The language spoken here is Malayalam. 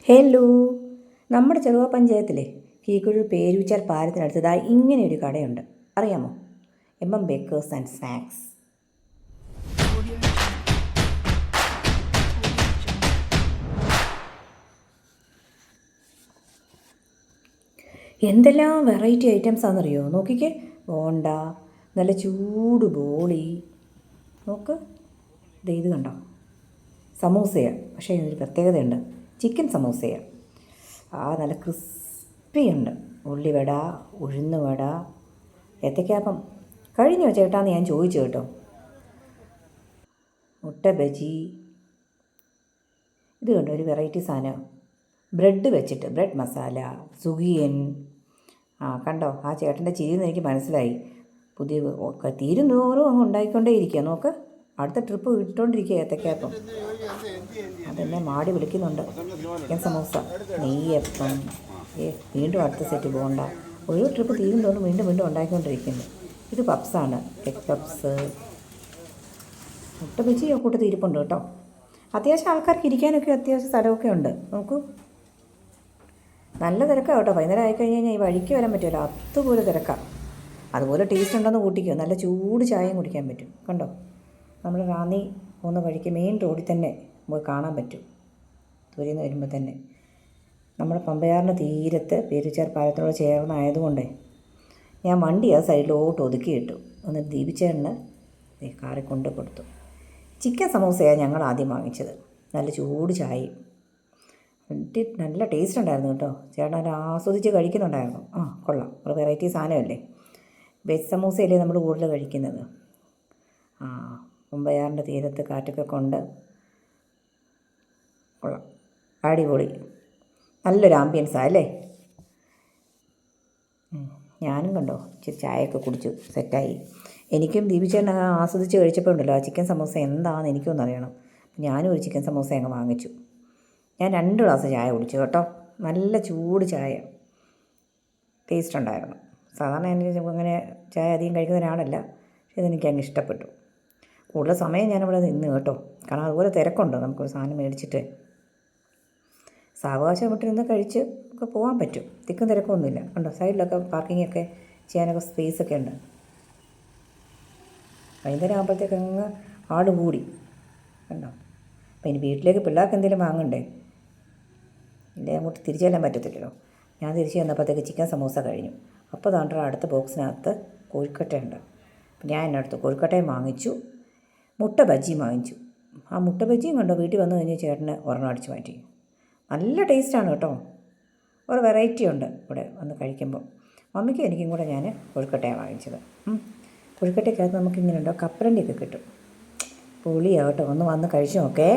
ഹലോ, നമ്മുടെ ചെറുവ പഞ്ചായത്തിലെ കീക്കുഴി പേരുവിച്ചാൽ പാലത്തിനടുത്തതായി ഇങ്ങനെയൊരു കടയുണ്ട്. അറിയാമോ? M baker's and snacks. എന്തെല്ലാം വെറൈറ്റി ഐറ്റംസ് ആണെന്നറിയോ? നോക്കിക്കേ, ബോണ്ട, നല്ല ചൂട് ബോളി, നോക്ക്, ഇത് കണ്ടോ, സമൂസയാണ്. പക്ഷേ ഇതിനൊരു പ്രത്യേകതയുണ്ട്, ചിക്കൻ സമൂസയാണ്. നല്ല ക്രിസ്പിയുണ്ട്. ഉള്ളിവട, ഉഴുന്നുവട, ഏത്തയ്ക്കാപ്പം കഴിഞ്ഞോ ചേട്ടാന്ന് ഞാൻ ചോദിച്ചു കേട്ടോ. മുട്ട ബജി, ഇത് കണ്ടോ ഒരു വെറൈറ്റി സാധനം, ബ്രെഡ് വെച്ചിട്ട് ബ്രെഡ് മസാല, സുഗിയൻ. കണ്ടോ, ആ ചേട്ടൻ്റെ ചിരിയെന്ന് എനിക്ക് മനസ്സിലായി. പുതിയ തീരുന്നോറും അങ്ങ് ഉണ്ടായിക്കൊണ്ടേ ഇരിക്കുക. നോക്ക്, അടുത്ത ട്രിപ്പ് ഇട്ടുകൊണ്ടിരിക്കുക ഏത്തയ്ക്കാപ്പം. അതെന്നെ മാടി വിളിക്കുന്നുണ്ട്. ചിക്കൻ സമൂസ, നെയ്യപ്പം, വീണ്ടും അടുത്ത സെറ്റ് ബോണ്ട. ഓരോ ട്രിപ്പ് തീരുന്നോറും വീണ്ടും വീണ്ടും ഉണ്ടാക്കിക്കൊണ്ടിരിക്കുന്നു. ഇത് പപ്സാണ്, എഗ് പപ്സ്. മുട്ട ബജി കൂട്ടത്തിൽ ഇരിപ്പുണ്ട് കേട്ടോ. അത്യാവശ്യം ആൾക്കാർക്ക് ഇരിക്കാനൊക്കെ അത്യാവശ്യം സ്ഥലമൊക്കെ ഉണ്ട്. നോക്കൂ, നല്ല തിരക്കാണ് കേട്ടോ. വൈകുന്നേരം ആയിക്കഴിഞ്ഞ് കഴിഞ്ഞാൽ ഈ വഴിക്ക് വരാൻ പറ്റുമല്ലോ, അതുപോലെ തിരക്കാണ്. അതുപോലെ ടേസ്റ്റ് ഉണ്ടെന്ന് കൂട്ടിക്കോ, നല്ല ചൂട് ചായയും കുടിക്കാൻ പറ്റും. കണ്ടോ, നമ്മൾ റാന്നി പോകുന്ന വഴിക്ക് മെയിൻ റോഡിൽ തന്നെ നമുക്ക് കാണാൻ പറ്റും. ദൂരെ നിന്ന് വരുമ്പോൾ തന്നെ നമ്മുടെ പമ്പയാറിൻ്റെ തീരത്ത് പേരുവിച്ചാൽ പാലത്തിനോട് ചേർന്നായതുകൊണ്ട് ഞാൻ വണ്ടി ആ സൈഡിലോട്ട് ഒതുക്കിയിട്ടു. ഒന്ന് ദീപിച്ചേട്ടന് കാറിൽ കൊണ്ട് കൊടുത്തു. ചിക്കൻ സമൂസയാണ് ഞങ്ങൾ ആദ്യം വാങ്ങിച്ചത്. നല്ല ചൂട് ചായയും. നല്ല ടേസ്റ്റ് ഉണ്ടായിരുന്നു കേട്ടോ. ചേട്ടൻ അത് ആസ്വദിച്ച് കഴിക്കുന്നുണ്ടായിരുന്നു. കൊള്ളാം, ഒരു വെറൈറ്റി സാധനമല്ലേ. വെജ് സമൂസയല്ലേ നമ്മൾ കൂടുതൽ കഴിക്കുന്നത്. പമ്പയാറിൻ്റെ തീരത്ത് കാറ്റൊക്കെ കൊണ്ട് കൊള്ളാം, അടിപൊളി, നല്ലൊരു ആംബിയൻസാണ് അല്ലേ. ഞാനും കണ്ടോ ഇച്ചിരി ചായയൊക്കെ കുടിച്ചു സെറ്റായി. എനിക്കും ദീപിച്ചേട്ടൻ ആസ്വദിച്ച് കഴിച്ചപ്പോൾ ഉണ്ടല്ലോ ആ ചിക്കൻ സമൂസ എന്താണെന്ന് എനിക്കൊന്നും അറിയണം. ഞാനും ഒരു ചിക്കൻ സമൂസ അങ്ങ് വാങ്ങിച്ചു. ഞാൻ 2 ഗ്ലാസ് ചായ കുടിച്ചു കേട്ടോ. നല്ല ചൂട് ചായ, ടേസ്റ്റ് ഉണ്ടായിരുന്നു. സാധാരണ എനിക്ക് അങ്ങനെ ചായ അധികം കഴിക്കുന്ന ഒരാളല്ല, പക്ഷേ ഇതെനിക്ക് അങ്ങ് ഇഷ്ടപ്പെട്ടു. കൂടുതൽ സമയം ഞാനിവിടെ നിന്ന് കേട്ടോ, കാരണം അതുപോലെ തിരക്കുണ്ട്. നമുക്കൊരു സാധനം മേടിച്ചിട്ട് സാവകാശം വിട്ട് നിന്ന് കഴിച്ച് ഒക്കെ പോകാൻ പറ്റും. തിക്കും തിരക്കൊന്നുമില്ല. കണ്ടോ, സൈഡിലൊക്കെ പാർക്കിങ്ങൊക്കെ ചെയ്യാനൊക്കെ സ്പേസൊക്കെ ഉണ്ട്. വൈകുന്നേരം ആകുമ്പോഴത്തേക്ക് അങ്ങ് ആട് കൂടി കണ്ടോ. അപ്പോൾ ഇനി വീട്ടിലേക്ക് പിള്ളേർക്ക് എന്തെങ്കിലും വാങ്ങണ്ടേ, ഇല്ലേ അങ്ങോട്ട് തിരിച്ചു ചെല്ലാൻ പറ്റത്തില്ലല്ലോ. ഞാൻ തിരിച്ച് ചെന്നപ്പോഴത്തേക്ക് ചിക്കൻ സമൂസ കഴിഞ്ഞു. അപ്പോൾ താണ്ട അടുത്ത ബോക്സിനകത്ത് കോഴിക്കട്ടയുണ്ട്. അപ്പോൾ ഞാൻ എന്നടുത്ത് കോഴിക്കട്ടയും വാങ്ങിച്ചു, മുട്ട ബജിയും വാങ്ങിച്ചു. ആ മുട്ട ബജിയും കണ്ടോ, വീട്ടിൽ വന്നു കഴിഞ്ഞ് ചേട്ടന് ഒരെണ്ണം അടിച്ച് മാറ്റി. നല്ല ടേസ്റ്റാണ് കേട്ടോ. ഒരു വെറൈറ്റി ഉണ്ട് ഇവിടെ വന്ന് കഴിക്കുമ്പോൾ. മമ്മിക്കും എനിക്കും കൂടെ ഞാൻ കോഴിക്കട്ടയാണ് വാങ്ങിച്ചത്. കോഴിക്കട്ടയ്ക്കകത്ത് നമുക്കിങ്ങനെ ഉണ്ടോ കപ്പലണ്ടിയൊക്കെ കിട്ടും. പൊളിയാണ് കേട്ടോ, ഒന്ന് വന്ന് കഴിച്ചു നോക്കേ.